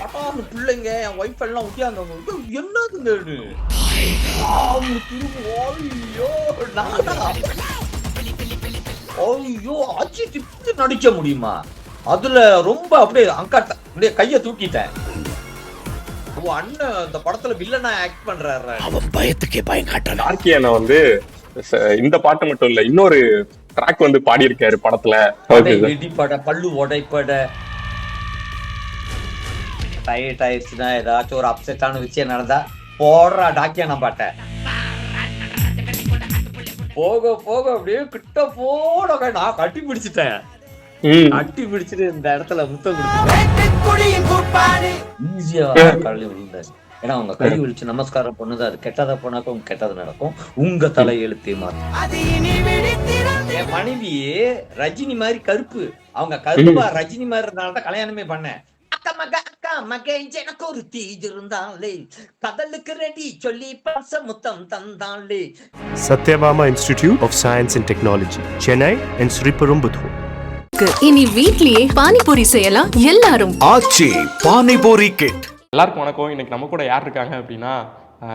பட்டான்னு பிள்ளைங்க என் ஒய்ஃப் எல்லாம் ஒட்டியாந்தவங்க என்னதுங்க இது? ஐயோ நானா? ஐயோ அஜித் இப்படி நடிக்க முடியுமா? அதுல ரொம்ப அப்படியே அங்காட்ட அப்படியே கைய தூக்கிட்டேன். அண்ணன் அந்த படத்துல வில்லனா ஆக்ட் பண்றாரு. அவன் பயத்துக்கே பயம் காட்டுறான். டார்க்கியனை வந்து இந்த பாட்டு மட்டும் இல்ல, இன்னொரு ட்ராக் வந்து பாடி இருக்காரு படத்துல. வெடிப்பட பல்லு உடைப்பட டயர்ட் ஆயிடுச்சுன்னா ஏதாச்சும் ஒரு அப்செட்டான விஷயம் நடந்தா போடுறா டாக்கியான பாட்ட. போக போக அப்படியே கிட்ட போட நான் கட்டி பிடிச்சிட்டேன். கட்டி பிடிச்சிட்டு இந்த இடத்துல முத்தம் கொடுத்தேன். ஈஸியா காலையில விழுந்தாரு. ஏன்னா அவங்க கை விழிச்சு நமஸ்காரம் பண்ணுது. அது கெட்டதா போனாக்க உங்க கெட்டது நடக்கும். உங்க தலை எழுத்தே மாறும். என் மனைவி ரஜினி மாதிரி கருப்பு. அவங்க கருப்பா ரஜினி மாதிரி இருந்தால்தான் கல்யாணமே பண்ணேன். அக்கா மக அக்கா மக எனக்கு ஒரு தீஜ் இருந்தாலே கடலுக்கு ரெடி சொல்லி பாச முத்தம் தந்தாலே. Sathyabama institute of science and technology, Chennai and Sriperumbudur. இனி வீட்லயே பானிபூரி செய்யலாம் எல்லாரும். ஆச்சி பானிபூரி கிட். எல்லாருக்கும் வணக்கம். இன்னைக்கு நம்ம கூட யார் இருக்காங்க அப்படின்னா,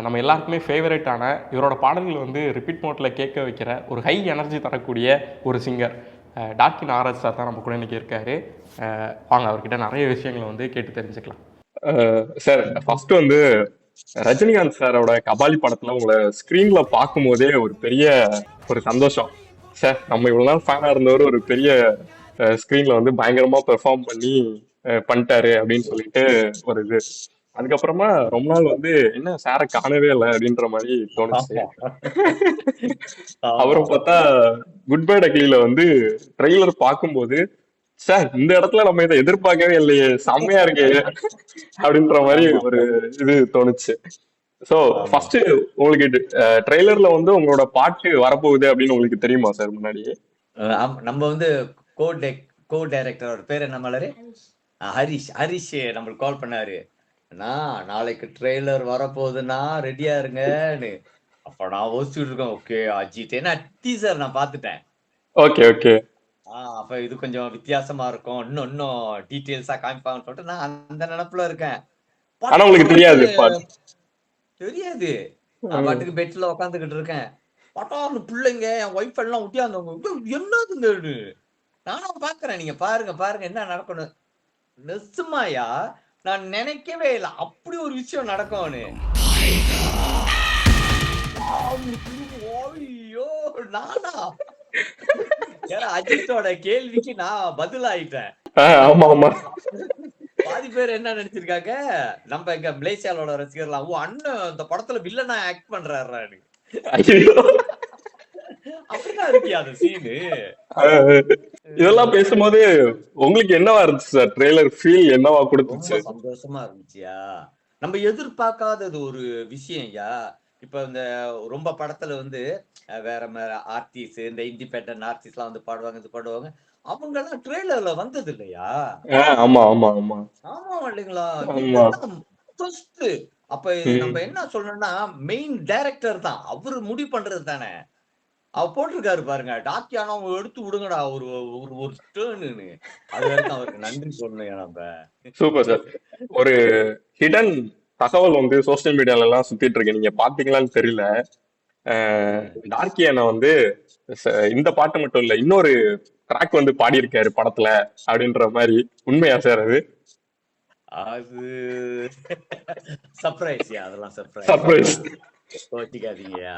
நம்ம எல்லாருக்குமே ஃபேவரட்டான இவரோட பாடல்கள் வந்து ரிப்பீட் மோட்டில் கேட்க வைக்கிற ஒரு ஹை எனர்ஜி தரக்கூடிய ஒரு சிங்கர் டார்க்கின் ஆர்எஸ் சார் தான் நம்ம கூட இன்னைக்கு இருக்காரு. வாங்க அவர்கிட்ட நிறைய விஷயங்களை வந்து கேட்டு தெரிஞ்சுக்கலாம். சார், ஃபர்ஸ்ட் வந்து ரஜினிகாந்த் சாரோட கபாலி படத்துல உங்களை ஸ்கிரீன்ல பார்க்கும் போதே ஒரு பெரிய ஒரு சந்தோஷம். சார், நம்ம இவ்வளவு நாள் ஃபேனா இருந்தவர் ஒரு பெரிய ஸ்கிரீன்ல வந்து பயங்கரமா பெர்ஃபார்ம் பண்ணிட்டாரு அப்படின்னு சொல்லிட்டு ஒரு இது. அதுக்கப்புறமா ரொம்ப நாள் வந்து என்ன சாரை காணவே இல்லை அப்படின்ற மாதிரி தோணுச்சு. அப்புறம் பார்த்தா குட் பை டக்லில வந்து ட்ரெய்லர் பார்க்கும்போது சார் இந்த இடத்துல நம்ம இதை எதிர்பார்க்கவே இல்லையே, செம்மையா இருக்கு அப்படின்ற மாதிரி ஒரு இது தோணுச்சு. சோ ஃபர்ஸ்ட் உங்களுக்கு ட்ரெய்லர்ல வந்து உங்களோட பாட்டு வரப்போகுது அப்படின்னு உங்களுக்கு தெரியுமா சார் முன்னாடியே? நம்ம வந்து கோ டைரக்டரோட பேர் என்ன மலரு? ஹரிஷ் நம்மளுக்கு கால் பண்ணாரு. நாளைக்கு ட்ரெய்லர் வரப்போகுதுன்னா ரெடியா இருங்கன்னு. அப்ப நான் யோசிச்சுட்டு இருக்கேன். ஓகே அஜித் ஏன்னா டீசர் நான் பாத்துட்டேன். Okay okay. அப்ப இது கொஞ்சம் வித்தியாசமா இருக்கும், இன்னும் டீடைல்ஸா காமிப்பாங்கன்னு சொல்லிட்டு நான் அந்த நினைப்புல இருக்கேன். ஆனா உங்களுக்கு தெரியாது? நான் பாட்டுக்கு பெட்ல உட்காந்துக்கிட்டு இருக்கேன். பட்டான்னு பிள்ளைங்க என் ஒய்ஃப் எல்லாம் ஒட்டியாந்தவங்க என்னதுங்க? நானும் பாக்குறேன். நீங்க பாருங்க என்ன நடக்கணும். நெசுமாயா நான் நினைக்கவே இல்லை அப்படி ஒரு விஷயம் நடக்கும்னு. ஐயோ நானா? ஏன்னா அஜித்தோட கேள்விக்கு நான் பதில் ஆயிட்டேன். பாதி பேர் என்ன நினைச்சிருக்காங்க, நம்ம எங்க மலேசியாவோட ரசிகர்லாம் அண்ணன் இந்த படத்துல வில்லனா ஆக்ட் பண்றாரு. அப்படிதான் இருக்கியா அந்த சீனு? இதெல்லாம் பேசும்போது உங்களுக்கு என்னவா இருந்துச்சு சார்? ட்ரெய்லர் ஃபீல் என்னவா கொடுத்துச்சு? சந்தோஷமா இருந்துச்சியா? நம்ம எதிர்பார்க்காதது ஒரு விஷயம்யா. இப்ப இந்த ரொம்ப படத்துல வந்து வேற ஆர்டிஸ்ட், இந்த இண்டிபெண்டன்ட் ஆர்டிஸ்ட் எல்லாம் வந்து பாடுவாங்க. அவங்க எல்லாம் ட்ரெய்லர்ல வந்தது இல்லையா? ஆமா இல்லைங்களா? அப்ப நம்ம என்ன சொல்லணும்னா, மெயின் டைரக்டர் தான் அவரு முடிவு பண்றது தானே. அவர் போட்டிருக்காரு பாருங்க, டாக்கியானா அவங்க எடுத்து விடுங்கடா ஒரு டேர்னு. அது வரைக்கும் அவருக்கு நன்றி சொல்லணும். நம்ம சூப்பர் சார். ஒரு ஹிடன் தகவல் வந்து சோசியல் மீடியால எல்லாம் சுத்திட்டு இருக்கு, நீங்க பாத்தீங்களான்னு தெரியல. டார்க்கியானா வந்து இந்த பாட்டு மட்டும் இல்ல, இன்னொரு ட்ராக் வந்து பாடி இருக்காரு படத்துல அப்படின்ற மாதிரி. உண்மையா சார்? அது சர்ப்ரைஸ். அதெல்லாம் சர்ப்ரைஸ் கோச்சிக்காதீங்கயா.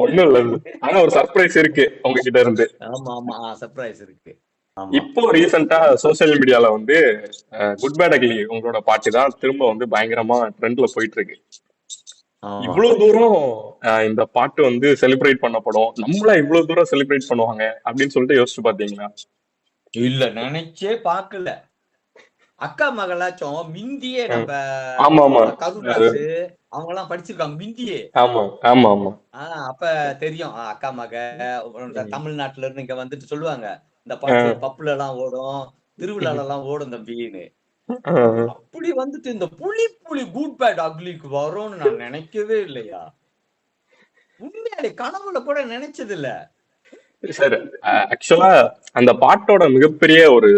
ஒண்ணும் இல்ல, ஆனா ஒரு சர்ப்ரைஸ் இருக்கு உங்ககிட்ட இருந்து. ஆமா சர்ப்ரைஸ் இருக்கு. இப்போ ரீசெண்டா சோசியல் மீடியால வந்து குட் பை டக்லி உங்களோட பாட்டு தான் திரும்ப வந்து பயங்கரமா ட்ரெண்ட்ல போயிட்டு இருக்கு. இவ்வளவு தூரம் இந்த பாட்டு வந்து செலிப்ரேட் பண்ணப்படும், நம்மள இவ்வளவு தூரம் செலிப்ரேட் பண்ணுவாங்க அப்படின்னு சொல்லிட்டு யோசிச்சு பாத்தீங்களா? இல்ல, நினைச்சே பாக்கல. அக்கா மகளாச்சும் மிந்தியே நம்ம கருணாசு அவங்க எல்லாம் படிச்சிருக்காங்க மிந்தியே. அப்ப தெரியும் அக்கா மக தமிழ்நாட்டுல இருந்து இங்க வந்துட்டு சொல்லுவாங்க, இந்த பாட்டு பப்புல எல்லாம் ஓடும், திருவிழால எல்லாம் ஓடும் தம்பின்னு. அப்படி வந்துட்டு இந்த புலி குட் பேட் அக்லிக்கு வரும்னு நான் நினைக்கவே இல்லையா. உண்மையாலே கனவுல கூட நினைச்சது இல்ல சார். ஆக்சுவலா அந்த பாட்டோட மிகப்பெரிய ஒரு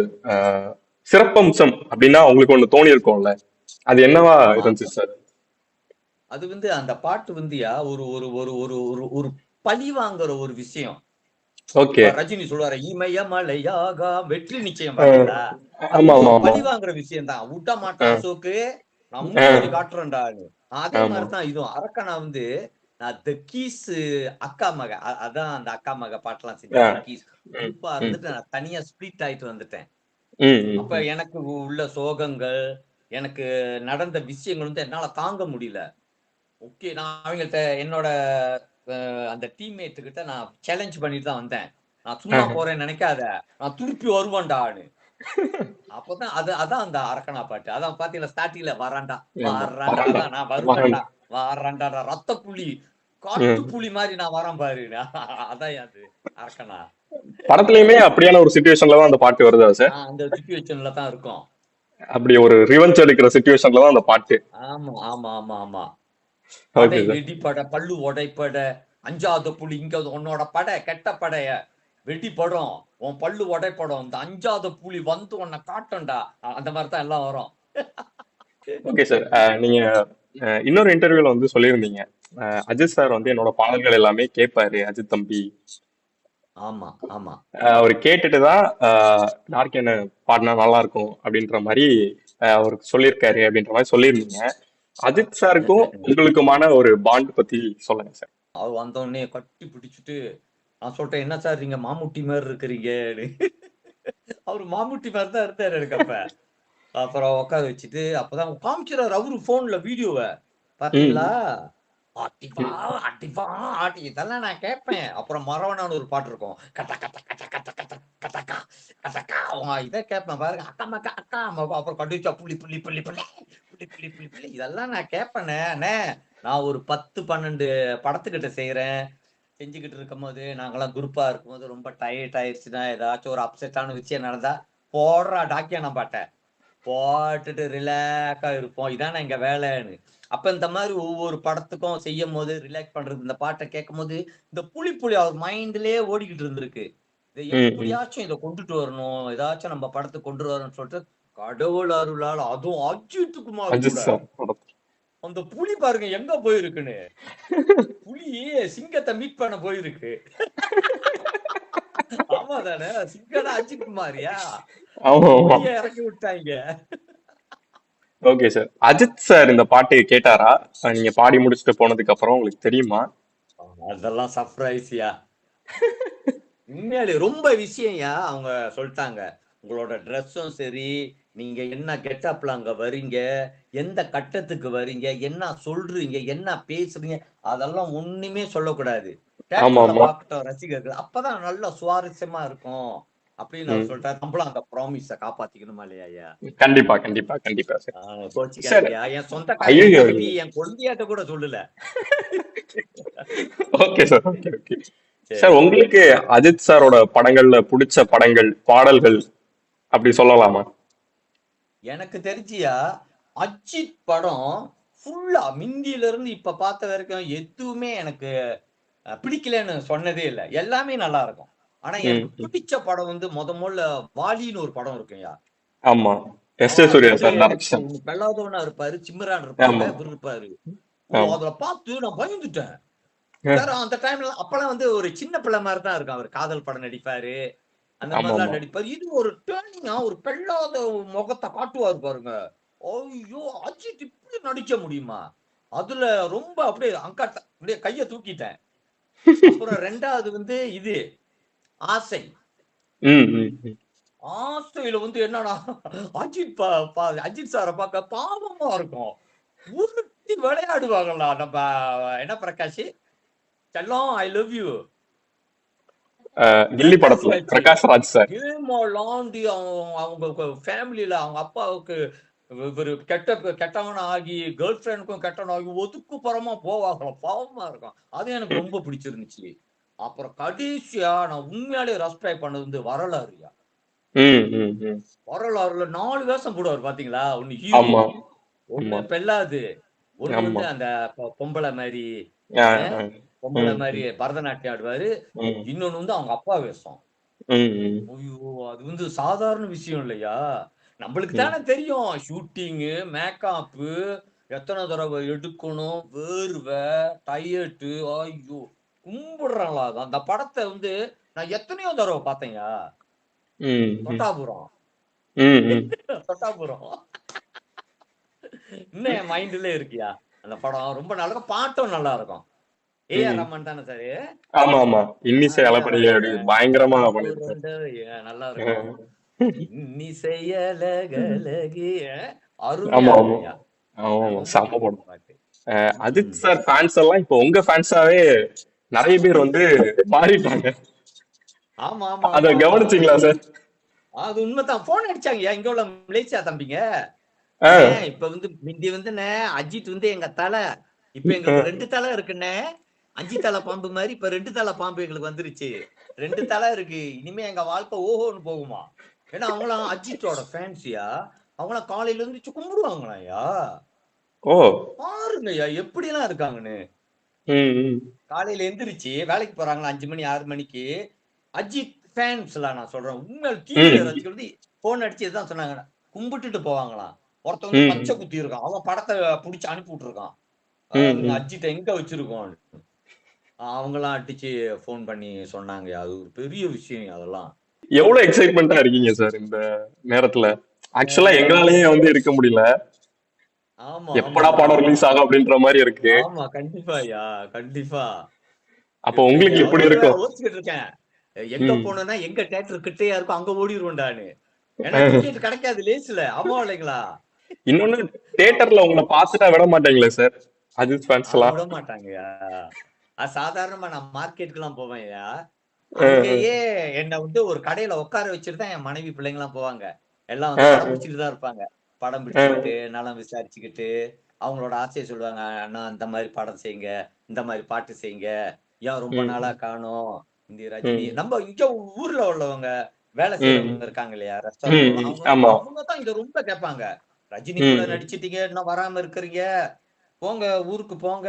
சிறப்பம்சம் அப்படின்னா உங்களுக்கு ஒண்ணு தோணி இருக்கும்ல, அது என்னவா ஆமா. இருந்துச்சு சார்? அது அந்த பாட்டு ஒரு ஒரு ஒரு ஒரு ஒரு ஒரு பழி வாங்குற ஒரு விஷயம். ஓகே. இப்ப ரஜினி சொல்லுவாரு, இமயமலையாகா வெற்றி நிச்சயம் பாத்தீங்களா? அது ஆமா ஆமா ஒரு ஆமா. பழி வாங்குற விஷயம் தான். விட மாட்டேன் ஆ, அசோக்கு, நான் ஆ, முன்னேறி காட்டுறேன்டான்னு. அதே ஆமா. மாதிரிதான் இதுவும். அரக்கனா நான் த கீஸ் அக்கா மக அதான் அந்த அக்கா மக பாட்டெல்லாம் ஆ, செஞ்சேன். த கீஸ் ம், குரூப்பா ம், இருந்துட்டு நான் தனியா ஸ்பிளிட் ஆயிட்டு வந்துட்டேன். ம், ம், அப்ப ம். எனக்கு உள்ள சோகங்கள், எனக்கு நடந்த விஷயங்கள் என்னால தாங்க முடியல. ஓகே. நான் அவங்கள்ட்ட என்னோட அந்த டீம்மேட் கிட்ட நான் சேலஞ்ச் பண்ணிட்டு தான் வந்தேன். நான் சும்மா ஆஹா. போறேன்னு நெனைக்காத. நான் திருப்பி வருவேன்டான்னு. அப்பதான் அதான் அந்த அரக்கனா பாட்டு. அதான் பாத்தீங்களா ஸ்டார்ட்டிங்ல வரான்டா, ஆமா. வர்றான்டா. வராண்டா. அதான் நான் வருவேன்டா, வராண்டா. வர்றான்டா. ரத்த புலி, காட்டு ம். புலி மாரி நான் வரேன் பாரு. அதான் அது அரக்கனா. படத்துலயுமே அப்படியான ஒரு சுச்சுவேஷன்ல தான் அந்த பாட்டு வருதா சார்? அந்த சிச்சுவேஷன்ல தான் இருக்கும். அப்படி ஒரு ரிவெஞ்ச் எடுக்கிற சுச்சுவேஷன்ல தான் அந்த பாட்டு. ஆமா, ஆமா, ஆமா, ஆமா. ஓகே படை சார். வெடிபட, பல்லு உடைப்பட, அஞ்சாத புலி இங்க உன்னோட படை, கெட்ட படைய வெடிபடும். உன் பல்லு உடைப்படும். இந்த அஞ்சாத புலி வந்து உன்னை காட்டும்டா. அந்த மாரி தான் எல்லாம் வரும். Okay sir. நீங்க இன்னொரு இன்டர்வியூல வந்து சொல்லியிருந்தீங்க. அஜித் சார் வந்து என்னோட பாடல்கள் எல்லாமே கேட்பாரு அஜித் தம்பி. ஆமா, ஆமா. அவர் கேட்டுட்டு தான் டார்க் என்ன பாடினா நல்லா இருக்கும் அப்படின்ற மாதிரி அவர் சொல்லியிருக்காரு அப்படின்ற மாதிரி சொல்லியிருந்தீங்க. அஜித் சாருக்கும் உங்களுக்குமான ஒரு பாண்ட் பத்தி சொல்லுங்க சார். அவர் வந்தோடனே கட்டி பிடிச்சிட்டு நான் சொல்லிட்டேன், என்ன சார் நீங்க மாமுட்டி மாரி இருக்கிறீங்கன்னு. அவரு மாமுட்டி மாரி தான் இருந்தாரு எனக்கு அப்ப. அப்புறம் உட்கார வச்சுட்டு அப்பதான் காமிக்கிறாரு அவரு போன்ல வீடியோவ. பாத்தீங்களா? ம். ஆட்டிப்பா, ஆட்டிப்பா, ஆட்டி இதெல்லாம் நான் கேட்பேன். அப்புறம் மரவனான்னு ஒரு பாட்டு இருக்கும். கட்ட கட்ட கட்ட கட்ட கட்ட கட்டக்கா கட்டக்கா இத கேட்பேன் பாருங்க. அக்கா மக்கா அக்கா அப்புறம் கண்டுச்சா புள்ளி புள்ளி புள்ளி புள்ளி புள்ளி புள்ளி புள்ளி புள்ளி இதெல்லாம் நான் கேட்பேனே. அண்ணே நான் ஒரு 10, 12 படத்துக்கிட்ட செய்றேன். செஞ்சுக்கிட்டு இருக்கும்போது, நாங்கலாம் குரூப்பா இருக்கும்போது ரொம்ப டயர்ட் ஆயிருச்சுன்னா, ஏதாச்சும் ஒரு அப்செட்டான விஷயம் நடந்தா, போடுறா டாக்கியானா பாட்ட. போட்டுட்டு ரிலாக்ஸா இருப்போம். இதானே எங்க வேலைன்னு. அப்ப இந்த மாரி ஒவ்வொரு படத்துக்கும் செய்யும்போது, ரிலாக்ஸ் பண்றது இந்த பாட்ட கேட்கும்போது, இந்த புலி புலி அவர் மைண்ட்லயே ஓடிக்கிட்டு இருந்திருக்கு. இத ம். ம். எப்படியாச்சும் இத கொண்டுட்டு வரணும். ஏதாச்சும் நம்ம படத்துக்கு கொண்டு வரணும்னு சொல்லிட்டு, கடவுள் அருளால அதுவும் அஜித் குமார் கூட. அஜித் சார் படத்துல. அந்த புலி பாருங்க எங்க போயிருக்குன்னு. புலி சிங்கத்த மீட் பண்ண போயிருக்கு. ஆமா தானே! சிங்கம்னா அஜித் குமார்யா. ஆமா ஆமா. புலிய இறக்கி விட்டாய்ங்க. Okay sir. அஜித் சார் இந்த பாட்டு கேட்டாரா? நீங்க பாடி முடிச்சுட்டு போனதுக்கு அப்புறம் உங்களுக்கு தெரியுமா? அதெல்லாம் சர்ப்ரைஸ்யா. உண்மையாலே ரொம்ப விஷயம்யா அவங்க சொல்ட்டாங்க. உங்களோட ட்ரெஸ்ஸும் சரி, நீங்க என்ன கெட்டப்ல அங்க வரீங்க, எந்த கட்டத்துக்கு வரீங்க, என்ன சொல்றீங்க, என்ன பேசுறீங்க, அதெல்லாம் ஒண்ணுமே சொல்லக்கூடாது. ஆமா தியேட்டர்ல ஆமா. பார்க்கட்டும் ரசிகர்கள். அப்பதான் நல்ல சுவாரஸ்யமா இருக்கும். அப்படின்னு அவர் ம். சொல்ட்டாரு. நம்மளும் அந்த ப்ராமிஸ காப்பாத்திக்கணுமா இல்லையாய்யா? கண்டிப்பா கண்டிப்பா கண்டிப்பா சார். சார். கோச்சுக்காதீங்க. என் சொந்தக்கார, என் ஐயோ. தம்பி, என் கொள்ளையாட்ட கூட சொல்லல. Okay sir. Okay okay. Sir சரி. உங்களுக்கு அஜித் சாரோட படங்கள்ல பிடிச்ச படங்கள், பாடல்கள் அப்படி சொல்லலாமா? எனக்கு தெரிஞ்சியா, அஜித் படம் ஃபுல்லா மிந்தியில இருந்து இப்ப பார்த்த வரைக்கும் எதுவுமே எனக்கு பிடிக்கலன்னு சொன்னதே இல்ல. எல்லாமே நல்லா இருக்கும். ஆனா ம். எனக்கு ம். பிடிச்ச படம் மொதல்ல வாலின்னு ஒரு படம் இருக்கும்யா. ஆமா. எஸ்.ஏ. Surya sir direction. பெல்லாதவனா இருப்பாரு, சிம்ரான் இருப்பாங்க, ஆமா இவரு இருப்பாரு. ஆமா. அதுல பார்த்து நான் பயந்துட்டேன். அஹ், வேற அந்த டைம்ல அப்பலாம் ஒரு சின்ன பிள்ளை மாரி தான் இருக்கும். அவர் காதல் படம் நடிப்பாரு. அந்த ஆமா மாரிலாம் ஆமா. நடிப்பாரு. இது ஒரு டர்னிங்கா ஒரு பெல்லாத முகத்த காட்டுவாரு பாருங்க. ஐயோ! அஜித் இப்படி நடிக்க முடியுமா? அதுல ரொம்ப அப்படியே அப்படியே கைய தூக்கிட்டேன். அப்புறம் 2வது இது ஆசை. ம் ம் ம். ஆசையில என்னன்னா அஜித் பா பா அஜித் சார பார்க்க பாவமா இருக்கும். உருட்டி விளையாடுவாங்கல்ல நம்ம என்ன பிரகாஷ்? செல்லம் ஐ லவ் யூ. கில்லி பிரகாஷ் படத்துல ராஜ். பிரகாஷ் ராஜ் சார். ஏமாலாந்தி அவங்க ஃபேமிலில அவங்க அப்பாவுக்கு இவரு கெட்டவனா ஆகி கேர்ள் ஃபிரெண்டுக்கும் கெட்டவனா ஆகி ஒதுக்குப்புறமா போவாங்களாம். பாவமா இருக்கும். அது எனக்கு ரொம்ப பிடிச்சிருந்துச்சு. அப்புறம் கடைசியா நான் உண்மையாலே ரெஸ்பெக்ட் பண்ணது வரலாறுயா. ம் ம் ம். வரலாறுல 4 வேஷம் போடுவாரு பாத்தீங்களா? ஒண்ணு ஹீரோயின், ஆமா ஒண்ணு ஆமா பெல்லாது, ஒண்ணு ஆமா. அந்த பொம்பள மாரி ஆ, அ ஆ. பொம்பள ம் மாரி ம் பரதநாட்டியம் ஆடுவாரு. ம் இன்னொன்னு அவங்க அப்பா வேஷம். ம் ம். ஐயோ! அது சாதாரண விஷயம் இல்லையா? நம்மளுக்கு தானே தெரியும் ஷூட்டிங்கு, மேக்கப்பு, எத்தனை தடவை எடுக்கணும், வேர்வை, டயர்டு. ஐயோ, கும்பிடுறாங்களா அந்த படத்தை வந்து நான் எத்தனையோ தடவை பார்த்தேன்யா. தொட்டாபுரம் தொட்டாபுரம் இன்னும் என் மைண்ட்ல இருக்கியா அந்த படம். ரொம்ப நல்லா இருக்கும், பாட்டும் நல்லா இருக்கும். ஏஆர் ரஹ்மான் தானே சாரு? ஆமா ஆமா, இன்னிசை அலப்பறையே அப்படி பயங்கரமா நல்லா இருக்கும். இன்னிசை அழகழகி ஆமா ஆமா அருமையா ஆமா, செம்ம படம். பாட்டு. அஜித் சார் ஃபேன்ஸ் எல்லாம் இப்போ உங்க ஃபேன்ஸாவே நிறைய பேர் வந்து மாறிட்டாங்க. ஆமா ஆமா அத ஆமா கவனிச்சீங்களா சார்? அது உண்மைதான். போன் அடிச்சாங்க இங்க உள்ள மலேசியா தம்பிங்க. இப்ப வந்து முந்தி வந்து அஜித் வந்து எங்க தலை, இப்ப எங்களுக்கு 2 தலை இருக்குண்ணே. 5 தலை பாம்பு மாதிரி இப்ப 2 தலை பாம்பு எங்களுக்கு வந்துருச்சு. 2 தலை இருக்கு. இனிமே எங்க வாழ்க்கை ஓஹோன்னு போகுமா. ஏன்னா அவங்களாம் அஜித்தோட ஃபேன்ஸியா. அவங்களாம் காலையில இருந்து கும்பிடுவாங்களாயா. ஓ பாருங்கய்யா எப்படி எல்லாம் இருக்காங்கன்னு. காலையில எந்திரிச்சு வேலைக்கு போறாங்களா 5 மணி 6 மணிக்கு. அஜித் ஃபேன்ஸ் எல்லாம் நான் சொல்றேன். உண்மையில டிவில வச்சுக்கிறது போன் அடிச்சு இதுதான் சொன்னாங்க. கும்பிட்டுட்டு போவாங்களாம். ஒருத்தன் வந்து பச்சை குத்தி இருக்கான். அவன் படத்தை புடிச்சு அனுப்பி விட்டுருக்கான். அஜித் எங்க வச்சிருக்கோம் அவங்கெல்லாம் அடிச்சு போன் பண்ணி சொன்னாங்க. அது ஒரு பெரிய விஷயம். அதெல்லாம் எவ்வளவு எக்ஸைட்மெண்டா இருக்கீங்க சார் இந்த நேரத்துல? ஆக்சுவலா எங்களாலேயே வந்து இருக்க முடியல. ஆமா எப்படா படம் ரிலீஸ் ஆகும் அப்படின்ற மாதிரி இருக்கு. ஆமா கண்டிப்பாயா கண்டிப்பா. அப்ப உங்களுக்கு எப்படி இருக்கும்? யோசிச்சுட்டு இருக்கேன் எங்க போனோம்னா எங்க தியேட்டர் கிட்டேயா இருக்கும் அங்க ஓடிடுவோம்டான்னு. ஏன்னா டிக்கெட் கிடைக்காது லேஸ்ல. ஆமா இல்லைங்களா? இன்னொன்னு தியேட்டர்ல உங்களை பார்த்துட்டா விட மாட்டாங்களே சார் அஜித் ஃபேன்ஸ் எல்லாம்? விட மாட்டாங்கயா. சாதாரணமா நான் மார்க்கெட்டுக்கு எல்லாம் போவேன்யா. அங்கேயே என்ன வந்து ஒரு கடையில உட்கார வச்சுட்டு தான் என் மனைவி பிள்ளைங்க எல்லாம் போவாங்க. எல்லாம் வந்து படம் பிடிச்சிட்டு தான் இருப்பாங்க. படம் பிடிச்சுக்கிட்டு நலம் விசாரிச்சுக்கிட்டு அவங்களோட ஆசையை சொல்லுவாங்க. அண்ணா இந்த மாதிரி படம் செய்யுங்க, இந்த மாதிரி பாட்டு செய்யுங்க, ஏன் ரொம்ப நாளா காணோம் இந்த ரஜினி. நம்ம இங்க ஊர்ல உள்ளவங்க வேலை செய்யறவங்க இருக்காங்க இல்லையா ரெஸ்டாரண்ட், அவங்க தான் இத ரொம்ப கேட்பாங்க. ரஜினி கூட நடிச்சிட்டீங்க இன்னும் வராம இருக்கிறீங்க, போங்க ஊருக்கு போங்க,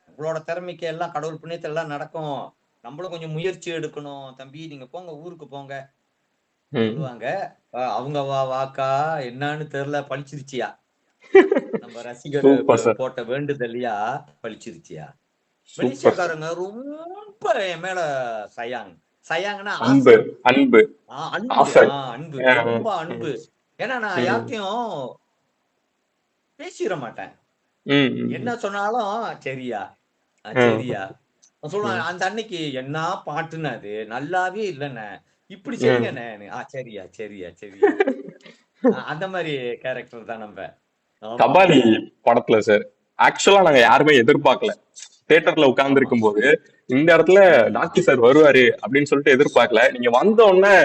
உங்களோட திறமைக்கு எல்லாம் கடவுள் புண்ணியத்தை எல்லாம் நடக்கும், நம்மளும் கொஞ்சம் முயற்சி எடுக்கணும் தம்பி, நீங்க போங்க ஊருக்கு போங்க சொல்லுவாங்க. அவங்க வாக்கா என்னன்னு தெரியல, பழிச்சிருச்சியா நம்ம ரசிகர் போட்ட வேண்டுதல்லையா பழிச்சிருச்சியா. மலேசியாக்காரங்க ரொம்ப என் மேல சயாங்கன்னா அன்பு அன்பு அன்பு ரொம்ப அன்பு. ஏன்னா நான் யார்கிட்டையும் பேசிட மாட்டேன். என்ன சொன்னாலும் சரியா சரியா சொல்லுவாங்க. அந்த அன்னைக்கு என்ன பாட்டுன்னு அது நல்லாவே இல்லைண்ணே, இப்படி சரிங்கண்ணே, சரியா சரியா சரியா அந்த மாதிரி கேரக்டர் தான் நம்ம. கபாலி படத்துல சார் ஆக்சுவலா நாங்க யாருமே எதிர்பார்க்கல. தியேட்டர்ல உட்கார்ந்து இருக்கும் போது இந்த இடத்துல டாக்டர் சார் வருவாரு அப்படின்னு சொல்லிட்டு எதிர்பார்க்கல. நீங்க வந்த உடனே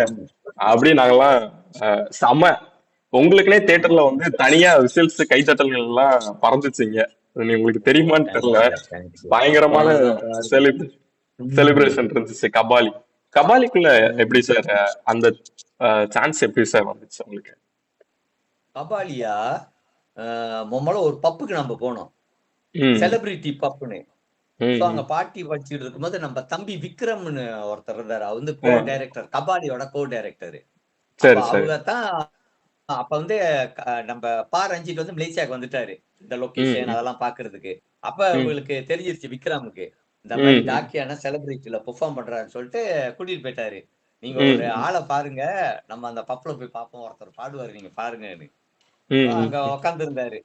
அப்படி நாங்கெல்லாம் செம. உங்களுக்குனே தியேட்டர்ல வந்து தனியா விசில்ஸ் கைத்தட்டல்கள் எல்லாம் பறந்துச்சுங்க. உங்களுக்கு தெரியுமான்னு தெரியல. பயங்கரமான செலிப்ரேஷன் இருந்துச்சு கபாலி. கபாலிக்குள்ள எப்படி சார் அந்த சான்ஸ் எப்படி சார் வந்துச்சு உங்களுக்கு? கபாலியா மும்மல ஒரு பப்புக்கு நம்ம போனோம், செலிபிரிட்டி பப்புன்னு. அங்க பாட்டி படிச்சுட்டு இருக்கும்போது நம்ம தம்பி விக்ரம்னு ஒருத்தர் இருந்தாரு. அவர் வந்து கோ டைரக்டர், கபாலியோட கோ டைரக்டர். அவங்க தான் அப்ப வந்து நம்ம ரஞ்சித் வந்து மலேசியாவுக்கு வந்துட்டாரு இந்த லொகேஷன் அதெல்லாம் பாக்குறதுக்கு. அப்ப உங்களுக்கு தெரிஞ்சிருச்சு விக்ரமுக்கு இந்த மாதிரி டாக்கியான செலிபிரிட்டில பெர்ஃபார்ம் பண்றாருன்னு சொல்லிட்டு கூட்டிட்டு போயிட்டாரு. நீங்க ஒரு ஆளை பாருங்க, நம்ம அந்த பப்ல போய் பார்ப்போம், ஒருத்தர் பாடுவாரு, நீங்க பாருங்கன்னு. அங்க உக்காந்து இருந்தாரு.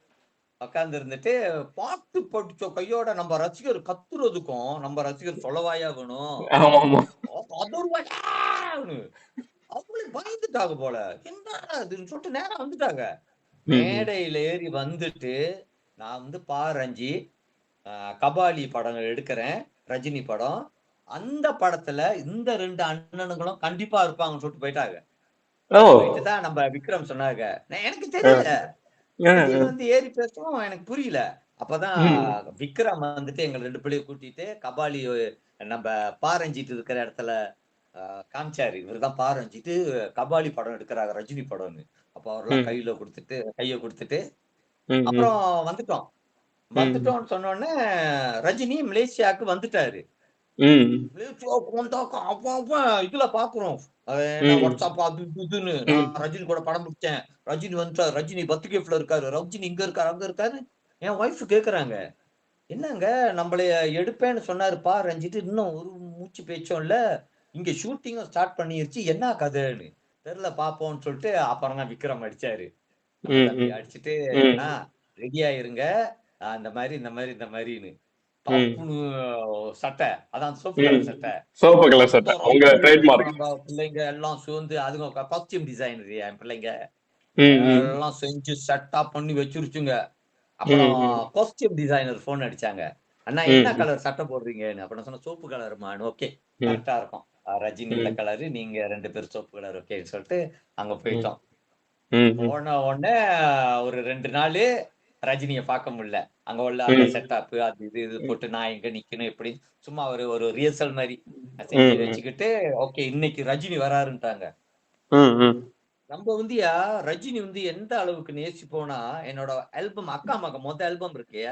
உக்காந்து இருந்துட்டு பாட்டு படிச்ச கையோட நம்ம ரசிகர் கத்துறதுக்கும் நம்ம ரசிகர் சொல்லவாயா வேணும், அவங்களே பயந்துட்டாங்க போல, என்ன அதுன்னு சொல்லிட்டு நேரம் வந்துட்டாங்க. மேடையில ஏறி வந்துட்டு நான் வந்து ரஞ்சி கபாலி படம் எடுக்கிறேன், ரஜினி படம், அந்த படத்துல இந்த 2 அண்ணனுங்களும் கண்டிப்பா இருப்பாங்கன்னு சொல்லிட்டு போயிட்டாங்க. போயிட்டுதான் நம்ம விக்ரம் சொன்னாங்க. எனக்கு தெரியல வந்து ஏறி பேசும் எனக்கு புரியல. அப்பதான் விக்ரம் வந்துட்டு எங்க 2 பிள்ளைய கூட்டிட்டு கபாலி நம்ம ரஞ்சிட்டு இருக்கிற இடத்துல காமிச்சாரு. இவருதான் ரஞ்சிட்டு கபாலி படம் எடுக்கிறாங்க ரஜினி படம்னு. அப்ப அவரெல்லாம் கைய கொடுத்துட்டு அப்புறம் வந்துட்டோம்னு சொன்ன உடனே ரஜினி மலேசியாவுக்கு வந்துட்டாரு. மலேசியாவுக்கு வந்தாக்க இதுல பாக்குறோம் நான் வாட்ஸ்அப் அது இதுன்னு நான் ரஜினி கூட படம் பிடிச்சேன், ரஜினி வந்துட்டார், ரஜினி பத்துகேஃப்ல இருக்காரு, ரஜினி இங்க இருக்காரு அங்க இருக்காரு. என் ஒய்ஃப் கேக்குறாங்க, என்னங்க நம்மளைய எடுப்பேன்னு சொன்னாருப்பா ரஞ்சித், இன்னும் ஒரு மூச்சு பேச்சும் இல்ல, இங்க ஷூட்டிங்கும் ஸ்டார்ட் பண்ணிருச்சு, என்ன கதைன்னு தெரியல பாப்போம்னு சொல்லிட்டு அப்புறம் தான் விக்ரம் அடிச்சாரு. தம்பி அடிச்சுட்டு ரெடியா இருங்க, இந்த மாதிரி இந்த மாதிரி இந்த மாதிரின்னு டப்புன்னு சட்டை, அதான் சிவப்பு கலர் சட்டை, சோப்பு கலர் சட்டை உங்க ட்ரேட்மார்க். நம்ம பிள்ளைங்க எல்லாம் சேர்ந்து அதுவும் காஸ்டியூம் டிசைனர் என் பிள்ளைங்க எல்லாம் செஞ்சு செட்டா பண்ணி வச்சிருச்சுங்க. அப்புறம் காஸ்டியூம் டிசைனர் போன் அடிச்சாங்க, அண்ணா என்ன கலர் சட்டை போடுறீங்கன்னு. அப்புறம் சொன்ன சோப்பு கலருமான்னு. ஓகே கரெக்டா இருக்கும், ரஜினி இந்த கலரு, நீங்க 2 பேரும் சோப்பு கலர் ஓகேன்னு சொல்லிட்டு அங்க போயிட்டோம். போன உடனே ஒரு 2 நாள் ரஜினிய பார்க்க முடியல. அங்க உள்ள அந்த செட்டப் அது இது போட்டு நான் எங்க நிக்கணும் எப்படி சும்மா ஒரு ரிஹர்சல் மாதிரி செஞ்சு வச்சுக்கிட்டு, ஓகே இன்னைக்கு ரஜினி வராருன்ட்டாங்க. நம்ம வந்து ரஜினி வந்து எந்த அளவுக்கு நேசிப்போனா, என்னோட ஆல்பம் அக்கா மகன் மொத்த ஆல்பம் இருக்கு,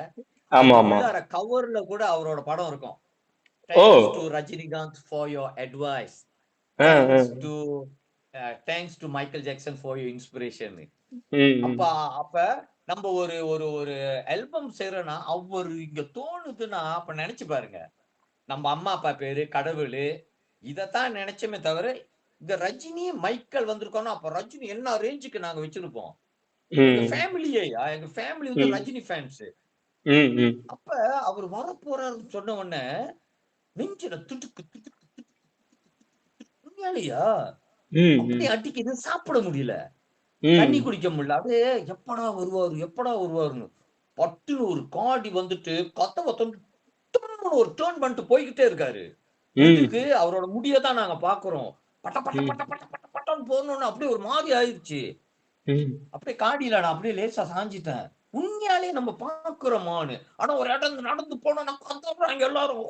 கவர்ல கூட அவரோட படம் இருக்கும். Thanks to Rajinikanth for your advice, thanks to Michael Jackson for your inspiration. அப்ப நம்ம ஒரு ஒரு ஒரு ஆல்பம் செய்யறோம்னா அவர் இங்க தோணுதுன்னா அப்ப நினைச்சு பாருங்க, நம்ம அம்மா அப்பா பேரு கடவுள் இதத்தான் நினைச்சமே தவிர இங்க ரஜினி மைக்கேல் வந்திருக்கோம்னா அப்ப ரஜினி என்ன ரேஞ்சுக்கு நாங்க வச்சிருப்போம். எங்க ஃபேமிலியா, எங்க ஃபேமிலி வந்து ரஜினி ஃபேன்ஸ். அப்ப அவர் வரப்போறாருன்னு சொன்ன உடனே நெஞ்சில துட்டுக்கு துட்டுக்கு உண்மையாலையா அப்படியே அடிக்குது, சாப்பிட முடியல, தண்ணி குடிக்க முடியல, அப்படியே எப்படா வருவாருன்னு பட்டுன்னு ஒரு காடி வந்துட்டு கதவை ஒரு டேர்ன் பண்ணிட்டு போய்கிட்டே இருக்காரு. இதுக்கு அவரோட முடியதான் நாங்க பாக்குறோம், பட்ட பட்ட பட்ட பட்ட பட்ட பட்டன்னு போடணும்னு அப்படியே ஒரு மாதிரி ஆயிடுச்சு. அப்படியே காடியில நான் அப்படியே லேசா சாஞ்சிட்டேன். உண்மையாலே நம்ம பாக்குறோமான்னு. ஆனா ஒரு இடம் நடந்து போனோம் கத்துறாங்க எல்லாரும்,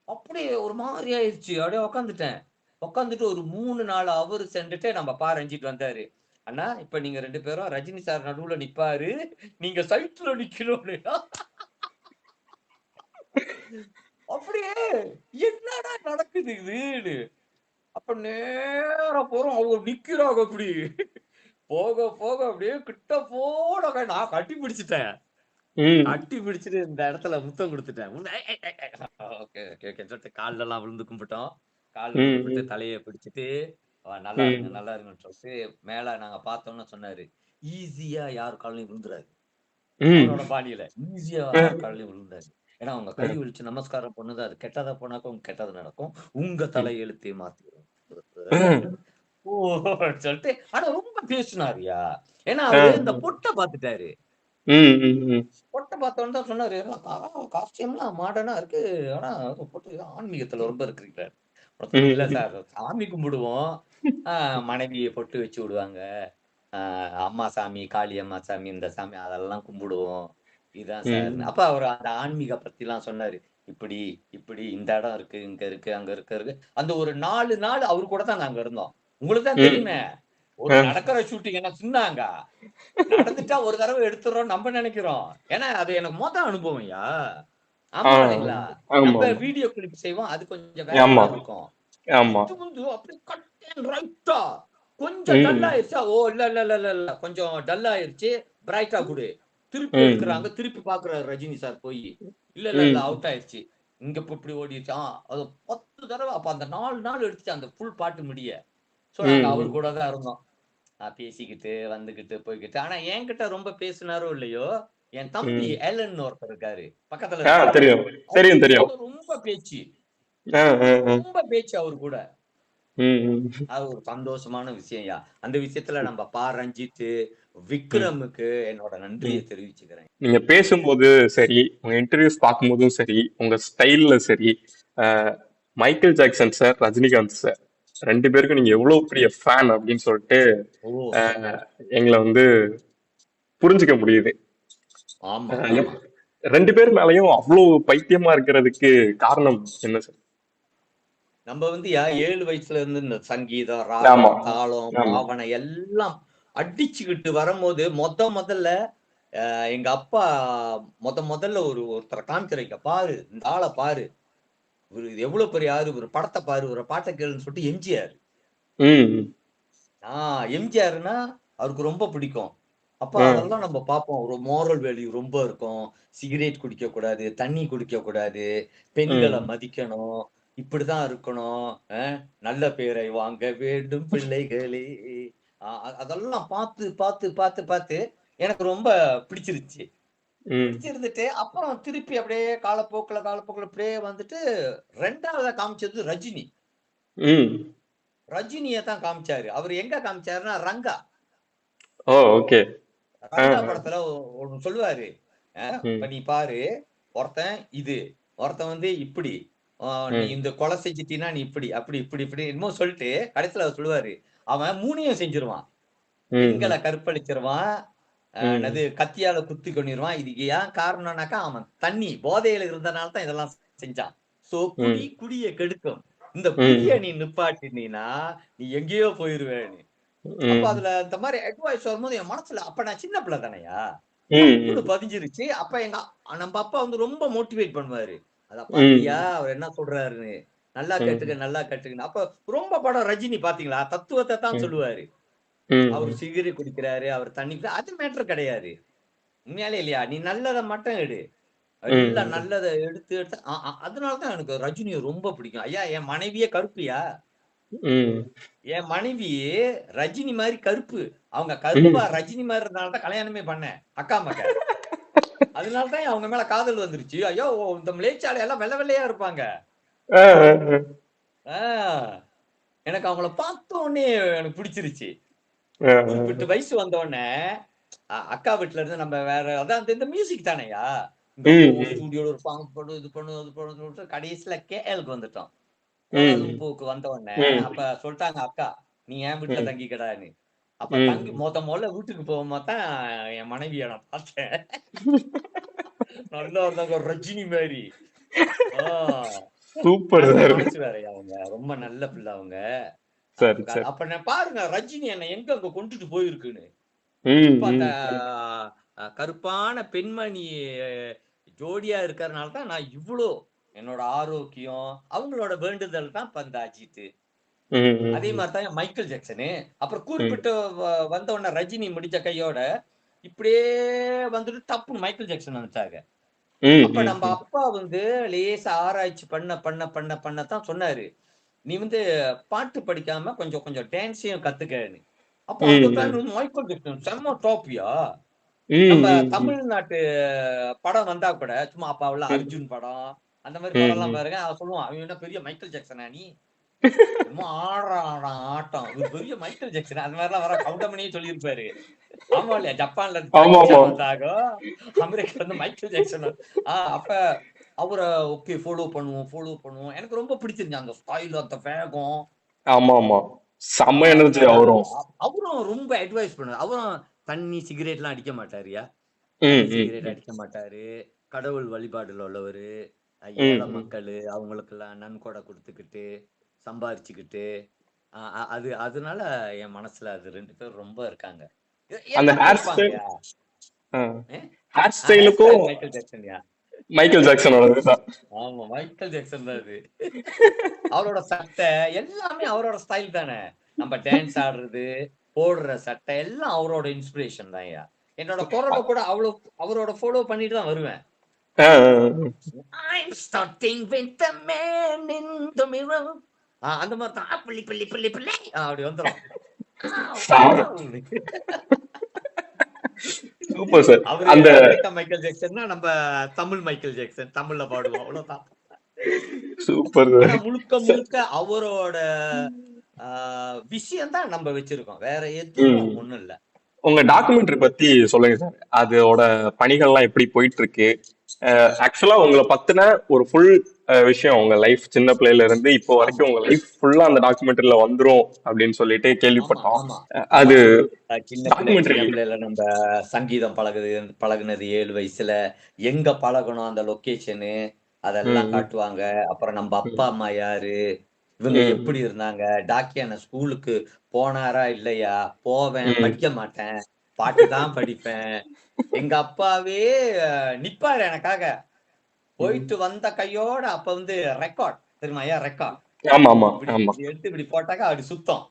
அப்படியே ஒரு மாதிரி ஆயிடுச்சு. அப்படியே உட்காந்துட்டு ஒரு 3-4 அவர் சென்றுட்டு நம்ம ரஞ்சித் வந்தாரு. அண்ணா இப்ப நீங்க 2 பேரும் ரஜினி சார் நடுவுல நிப்பாரு, நீங்க சைட்ல நிக்கணும். அப்படியே என்னடா நடக்குது இதுன்னு. அப்ப நேரா போறோம், அவங்க நிக்கிறாங்க. அப்படி போக போக அப்படியே கிட்ட போட நான் கட்டி பிடிச்சிட்டேன். கட்டி பிடிச்சிட்டு இந்த இடத்துல முத்தம் கொடுத்துட்டேன். ஓகே ஓகே ஓகே சொல்லிட்டு கால்ல எல்லாம் விழுந்து கும்பிட்டோம். கால் விழுந்து தலையை பிடிச்சிட்டு நல்லா இருங்க நல்லா இருங்கன்னு சொல்லிட்டு மேல நாங்க பார்த்தோம்னு சொன்னாரு, ஈஸியா யார் காலையும் விழுந்துறாரு. அவரோட பாணியில ஈஸியா யார் காலையும் விழுந்தாரு. ஏன்னா அவங்க கை விழிச்சு நமஸ்காரம் பண்ணுது, அது கெட்டதா போனாக்கும் உங்க கெட்டது நடக்கும், உங்க தலை எழுத்தையே மாத்திரும் சொல்லிட்டு. ஆனா ரொம்ப பேசினாருயா, ஏன்னா அவரு இந்த பொட்டை பாத்துட்டாரு. பொட்டை பார்த்தோன்னு தான் சொன்னாரு, காஸ்டியூம்லாம் மாடர்னா இருக்கு, ஆனா பொட்டு ஆன்மீகத்துல ரொம்ப இருக்கிறீங்க. இல்ல சார், சாமி கும்பிடுவோம், மனைவியை பொட்டு வச்சு விடுவாங்க, அம்மா சாமி, காளி அம்மா சாமி, இந்த சாமி அதெல்லாம் கும்பிடுவோம், இதுதான் சார். அப்ப அவர் அந்த ஆன்மீக பத்தி எல்லாம் சொன்னாரு. இப்படி இப்படி இந்த இடம் இருக்கு, இங்க இருக்கு, அங்க இருக்கு. அந்த ஒரு 4 நாள் அவரு கூட தான் நாங்க இருந்தோம். உங்களுக்கு தான் தெரியுமே, ஒரு நடக்கிற ஷூட்டிங் என்ன சொன்னாங்க, நடந்துட்டா ஒரு தடவை எடுத்துறோம் நம்ம நினைக்கிறோம். ஏன்னா அது எனக்கு மொத்த அனுபவம்யா. ஆமா இல்லைங்களா, நம்ம வீடியோ கிளிப் செய்வோம், அது கொஞ்சம் வேகமா இருக்கும். அப்படியே கட் அண்ட் ரைட்டா கொஞ்சம் டல் ஆயிருச்சா, ஓ இல்ல இல்ல இல்ல இல்ல இல்ல கொஞ்சம் டல் ஆயிருச்சு, பிரைட்டா கொடு, திருப்பி எடுக்கிறாங்க, திருப்பி பாக்குறாரு ரஜினி சார் போய், இல்ல இல்ல இல்ல அவுட் ஆயிருச்சு, இங்க இப்படி ஓடிடுச்சு. அது 10 தடவை. அப்ப அந்த 4 நாள் எடுத்துச்சு அந்த ஃபுல் பாட்டு முடிய. சோ நாங்க அவர் கூட தான் இருந்தோம், பேசிக்கிட்டு வந்துகிட்டு போய்கிட்டு. ஆனா என்கிட்ட ரொம்ப பேசினாரோ இல்லையோ, என் தம்பி ஏலன் ஒருத்தர் இருக்காரு பக்கத்துல, தெரியும், ரொம்ப பேச்சு, ரொம்ப பேச்சு அவரு கூட. அது ஒரு சந்தோஷமான விஷயம்யா. அந்த விஷயத்துல நம்ம ரஞ்சித், விக்ரமுக்கு என்னோட நன்றியை தெரிவிச்சுக்கிறேன். நீங்க பேசும்போது சரி, உங்க இன்டர்வியூஸ் பார்க்கும்போதும் சரி, உங்க ஸ்டைல்ல சரி, Michael Jackson sir, Rajinikanth sir 2 பேருக்கும் நீங்க எவ்வளவு பெரிய ஃபேன் அப்படின்னு சொல்லிட்டு எங்களை வந்து புரிஞ்சுக்க முடியுது. 2 பேர் மேலயும் அவ்வளவு பைத்தியமா இருக்கிறதுக்கு காரணம் என்ன சார்? நம்ம வந்து 7 வயசுல இருந்து இந்த சங்கீதம், ராகம், தாளம், பாவனை எல்லாம் அடிச்சுக்கிட்டு வரும்போது முதல்ல எங்க அப்பா முதல்ல ஒருத்தரை காமிக்கிறீங்க, பாரு இந்த ஆளை பாரு, இது எவ்வளவு பெரிய ஆறு, ஒரு படத்தை பாரு, ஒரு பாட்டை கேளுன்னு சொல்லிட்டு எம்ஜிஆர். ம். எம்ஜிஆர்னா அவருக்கு ரொம்ப பிடிக்கும். அப்ப ஆ. அதெல்லாம் நம்ம பார்ப்போம். ஒரு மோரல் வேல்யூ ரொம்ப இருக்கும். சிகரெட் குடிக்க கூடாது, தண்ணி குடிக்க கூடாது, பெண்களை ம். மதிக்கணும், இப்படிதான் இருக்கணும், நல்ல பேரை வாங்க வேண்டும் பிள்ளைகளே. அதெல்லாம் பார்த்து பார்த்து பார்த்து பார்த்து எனக்கு ரொம்ப பிடிச்சிருச்சு. ம். பிடிச்சிருந்துட்டு அப்புறம் திருப்பி அப்படியே காலப்போக்குல அப்படியே வந்துட்டு 2வதா காமிச்சது ரஜினி. ம். ரஜினிய தான் காமிச்சாரு. அவரு எங்க காமிச்சாருன்னா ரங்கா. ஓ! ஓகே. ஆ. ரங்கா படத்துல ஒண்ணு சொல்லுவாரு. இப்ப ம். நீ பாரு, ஒருத்தன் இது, ஒருத்தன் வந்து இப்படி, நீ ம். இந்த கொலை செஞ்சுட்டீன்னா நீ இப்படி, அப்படி இப்படி இப்படி என்னமோ சொல்லிட்டு கடைசியில அவர் சொல்லுவாரு. அவன் 3யும் செஞ்சிருவான். ம். பெண்களை கற்பழிச்சிருவான், ம். என்னது கத்தியால குத்தி கொன்னிருவான். இதுக்கு ஏன் காரணம்னாக்கா அவன் தண்ணி போதையில இருந்தனால தான் இதெல்லாம் செஞ்சான். சோ ம். குடிய கெடுக்கும். இந்த குடிய ம். நீ நிப்பாட்டினீனா நீ எங்கேயோ போயிருவ நீ. அப்ப ம். அதுல இந்த மாதிரி அட்வைஸ் வரும்போது என் மனசுல, அப்ப நான் சின்ன பிள்ளை தானையா, ம். பதிஞ்சிருச்சு. அப்ப நம்ம அப்பா வந்து ரொம்ப மோட்டிவேட் பண்ணுவாரு. அத ம். பாத்தியா அவர் என்ன சொல்றாருன்னு, நல்லா ம். கேட்டுக்க நல்லா கேட்டுக்கன்னு. அப்ப ரொம்ப படம் ரஜினி பாத்தீங்களா, தத்துவத்தை தான் ம். சொல்லுவாரு. அவர் ம். சிகரெட் குடிக்கிறாரு, அவர் தண்ணி அது மேட்டர் கிடையாது. உண்மையாலே இல்லையா, நீ நல்லதை மட்டும் எடு. எல்லாம் ம். நல்லதை எடுத்து எடுத்து அதனாலதான் எனக்கு ரஜினியை ரொம்ப பிடிக்கும். ஐயா, என் மனைவியே கருப்பியா, ம். என் மனைவி ரஜினி மாதிரி கருப்பு. அவங்க ம். கருப்பா ரஜினி மாதிரி இருந்தனாலதான் கல்யாணமே பண்ணேன், அக்கா மக. அதனாலதான் அவங்க மேல காதல் வந்துருச்சு. ஐயோ, இந்த மலேசியால எல்லாம் வெள்ளை வெள்ளையா இருப்பாங்க. ஆ. ஆஹ் எனக்கு அவங்கள பார்த்த உடனே எனக்கு பிடிச்சிருச்சு. ஆ. குறிப்பிட்ட வயசு வந்த உடனே அக்கா வீட்டுல இருந்து நம்ம வேற, அதான் இந்த மியூசிக் தானையா, இங்க ம். ஸ்டுடியோல ஒரு சாங் போடு, இது பண்ணு அது பண்ணு, கடைசியில கேஎலுக்கு வந்துட்டோம். ம். கோலாலும்பூருக்கு வந்த உடனே ம். அப்ப சொல்லிட்டாங்க அக்கா, நீ என் வீட்டுல ம். தங்கிக்கடான்னு. அப்ப தங்கி ம். முதல்ல வீட்டுக்கு போகும்போது தான் என் மனைவியை நான் பார்த்தேன். நல்லா இருந்தாங்க, ரஜினி மாதிரி. ஆஹ் சூப்பர் அந்த சார். மனசு வேறயா, அவங்க ரொம்ப நல்ல பிள்ளை அவங்க. சரி, சரி. அப்ப நான் பாருங்க ரஜினி என்னை எங்க அங்க கொண்டுட்டு போயிருக்குன்னு. ம். இப்ப அந்த ம். கருப்பான பெண்மணி ஜோடியா இருக்கறனால தான் நான் இவ்ளோ என்னோட ஆரோக்கியம், அவங்களோட வேண்டுதல் தான் இப்ப அந்த அஜித். ம். அதே ம். மாதிரி தான் மைக்கேல் ஜாக்சனு. அப்புறம் ம். குறிப்பிட்ட வந்த உடனே ரஜினி முடிச்ச கையோட இப்படியே வந்துட்டு டப்புன்னு மைக்கேல் ஜாக்சன் வந்துட்டாங்க. ம். அப்ப நம்ம ம். அப்பா வந்து லேசா ஆராய்ச்சி பண்ணத்தான் சொன்னாரு. நீ வந்து பாட்டு படிக்காம கொஞ்சம் கொஞ்சம் டான்ஸையும் கத்துக்கன்னு. அப்ப அந்த டைம் ம். மைக்கேல் ஜாக்சன் செம்ம டாப்யா. ம். நம்ம ம். தமிழ்நாட்டு படம் வந்தா கூட சும்மா அப்பாவுல ம். அர்ஜுன் படம், அந்த மாதிரி படம் எல்லாம் ம். பாருங்க, அவன் சொல்லுவான், அவன் என்ன பெரிய மைக்கேல் ஜாக்சனா நீ, என்னமோ ஆடுறான் ஆட்டம், ஒரு பெரிய மைக்கேல் ஜாக்சன், அந்த மாதிரி எல்லாம் வர கவுண்டமணியே சொல்லியிருப்பாரு. ஆமா இல்லையா, ஜப்பான்ல இருந்து ஜாக்கி ஆமாமா. சான் வந்தாங்க, அமெரிக்கால இருந்து மைக்கேல் ஜாக்சன். அப்ப அவரை ஓகே ஃபாலோ பண்ணுவோம். எனக்கு ரொம்ப பிடிச்சிருந்துச்சு அந்த ஸ்டைல், அந்த வேகம். ஆமாமா. செம்ம அதனால எனர்ஜியா வரும். அவரும் ரொம்ப அட்வைஸ் பண்ணாரு. அவரும் தண்ணி சிகரெட் எல்லாம் அடிக்க மாட்டாருயா. ம். தண்ணி ம். சிகரெட் ம். அடிக்க மாட்டாரு. கடவுள் வழிபாடுல உள்ளவரு. ம். ஏழை ம். மக்களு அவங்களுக்கெல்லாம் நன்கொடை குடுத்துக்கிட்டு, சம்பாரிச்சுக்கிட்டு, அ அ அது அதனால என் மனசுல அது 2 பேரும் ரொம்ப இருக்காங்க. அந்த எல்லாமே ஹேர் ஸ்டைல் இருப்பாங்கயா. ஆ. அ ஹேர் ஹேர் ஸ்டைலுக்கும் ஸ்டைல் மைக்கேல் ஜாக்சன்யா. மைக்கேல் ஜாக்சனோடது தான். ஆமா, மைக்கேல் ஜாக்சன் தான் அது. அவரோட சட்டை எல்லாமே அவரோட ஸ்டைல் தானே. நம்ம டான்ஸ் ஆடுறது, போடுற சட்டை எல்லாம் அவரோட இன்ஸ்பிரேஷன் தான்யா. என்னோட குரல கூட அவரோட ஃபாலோ பண்ணிட்டு தான் வருவேன். ஆ. I'm starting with the man in the mirror. அந்த மாதிரி தான். பிள்ளி பிள்ளி பிள்ளி பிள்ளி அப்படி வந்துரும். Super sir. அவரு அந்த அமெரிக்கா மைக்கேல் ஜாக்சன்னா நம்ம தமிழ் மைக்கேல் ஜாக்சன், தமிழ்ல பாடுவோம் அவ்வளவுதான். சூப்பர் ஆனா சார். முழுக்க முழுக்க அவரோட விஷயம் தான் நம்ம வச்சிருக்கோம், வேற எதுவும் ம். ஒண்ணும் இல்ல. உங்க டாக்குமெண்ட்ரி பத்தி சொல்லுங்க சார். அதோட பணிகள்லாம் எப்படி போயிட்டு இருக்கு? ஆக்சுவலா உங்களை பத்தின ஒரு ஃபுல் விஷயம், உங்க லைஃப் சின்ன பிள்ளையில இருந்து இப்போ ஆமா வரைக்கும் உங்க லைஃப் ஃபுல்லா அந்த டாக்குமெண்ட்ரியில வந்துரும் அப்படின்னு சொல்லிட்டு ஆமா கேள்விப்பட்டோம். ஆமா அது ஆமா சின்ன டாக்குமெண்ட்ரி. பிள்ளைல நம்ம சங்கீதம் பழகுனது 7 வயசுல, எங்க பழகணும் அந்த லொகேஷனு அதெல்லாம் ம். காட்டுவாங்க. அப்புறம் நம்ம அப்பா ம். அம்மா யாரு, இவங்க ம். எப்படி இருந்தாங்க, டாக்கியான ஸ்கூலுக்கு போனாரா இல்லையா, போவேன், ம். படிக்க மாட்டேன், பாட்டு தான் படிப்பேன். எங்க அப்பாவே நிப்பாரு எனக்காக. போயிட்டு வந்த கையோட அப்ப வந்து ரெக்கார்ட் தெரியுமா ஐயா? ரெக்கார்ட் ஆமா ஆமா ஆமா எடுத்து இப்படி போட்டாக்கா அப்படி சுத்தம்.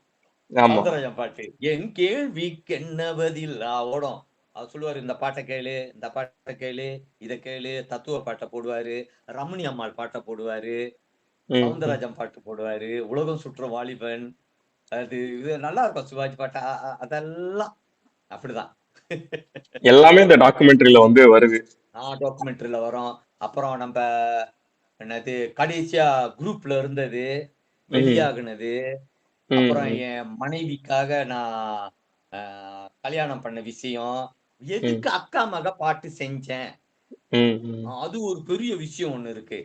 ஆமா சவுந்தரராஜன் பாட்டு என் கேள்விக்கு என்ன பதில் ஓடும். அவர் சொல்லுவாரு இந்த பாட்டை கேளு, இந்த பாட்டை கேளு, இதை கேளு. தத்துவ பாட்டை போடுவாரு, ரமணி அம்மாள் பாட்டை போடுவாரு, சவுந்தரராஜன் பாட்டு போடுவாரு, உலகம் சுற்றும் வாலிபன். அது இது நல்லா இருக்கும் சிவாஜி பாட்டு. அதெல்லாம் அப்படிதான். எல்லாமே இந்த டாக்குமெண்ட்ரியில வந்து வருது. டாக்குமெண்ட்ரியில வரும். அப்புறம் நம்ம என்னது கடைசியா குரூப்ல இருந்தது வெளியாகுனது. அப்புறம் என் மனைவிக்காக நான் கல்யாணம் பண்ண விஷயம், எதுக்கு அக்கா மக பாட்டு செஞ்சேன், அது ஒரு பெரிய விஷயம் ஒண்ணு இருக்கு.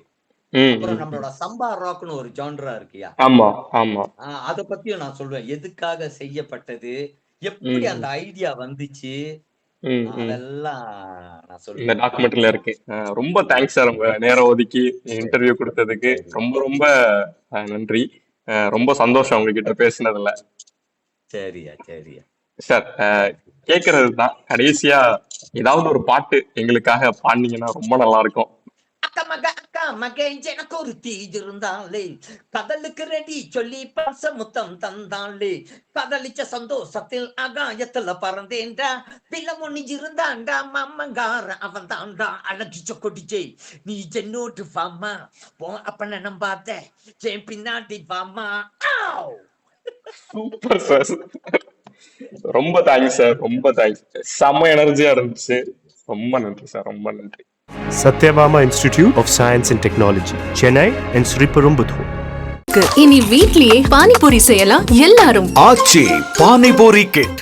அப்புறம் நம்மளோட சம்பா ராக்னு ஒரு ஜான்ரா இருக்குயா, ஆமா ஆமா அத பத்தியும் நான் சொல்லுவேன். எதுக்காக செய்யப்பட்டது, எப்படி அந்த ஐடியா வந்துச்சு, அதெல்லாம் நான் இந்த சொல்லுவேன். டாக்குமெண்ட்ரியில இருக்கு. ரொம்ப தேங்க்ஸ் சார், உங்க நேரம் ஒதுக்கி இன்டர்வியூ கொடுத்ததுக்கு ரொம்ப ரொம்ப நன்றி. ரொம்ப சந்தோஷம் உங்ககிட்ட பேசினதுல. சரியா சரியா சார், கேக்குறது தான் கடைசியா ஏதாவது ஒரு பாட்டு எங்களுக்காக பாடினீங்கன்னா ரொம்ப நல்லா இருக்கும். அக்கா மக எனக்கு ஒரு தீ இருந்தாலே, கடலுக்கு ரெடி சொல்லி பாச முத்தம் தந்தாலே, கடலிச்ச சந்தோஷத்தில் ஆகாயத்துல பறந்தேன்டா, பிலம் ஒண்ணு இருந்தாண்டா மாமங்கார அவன் தாண்டா அழகிச்ச கொடிச்சே, நீ ஜென்னோட்டு வாமா அப்பன நம்பாத என் பின்னாடி வாமா. சூப்பர் சார், ரொம்ப தேங்க்ஸ் சார், ரொம்ப தேங்க்ஸ். செம்ம எனர்ஜியா இருந்துச்சு. ரொம்ப நன்றி சார், ரொம்ப நன்றி. Satyabama Institute of Science and Technology, Chennai and Sriperumbudur. இனி வீட்லயே பானிபூரி செய்யலாம் எல்லாரும். ஆச்சி பானிபூரி கிட்.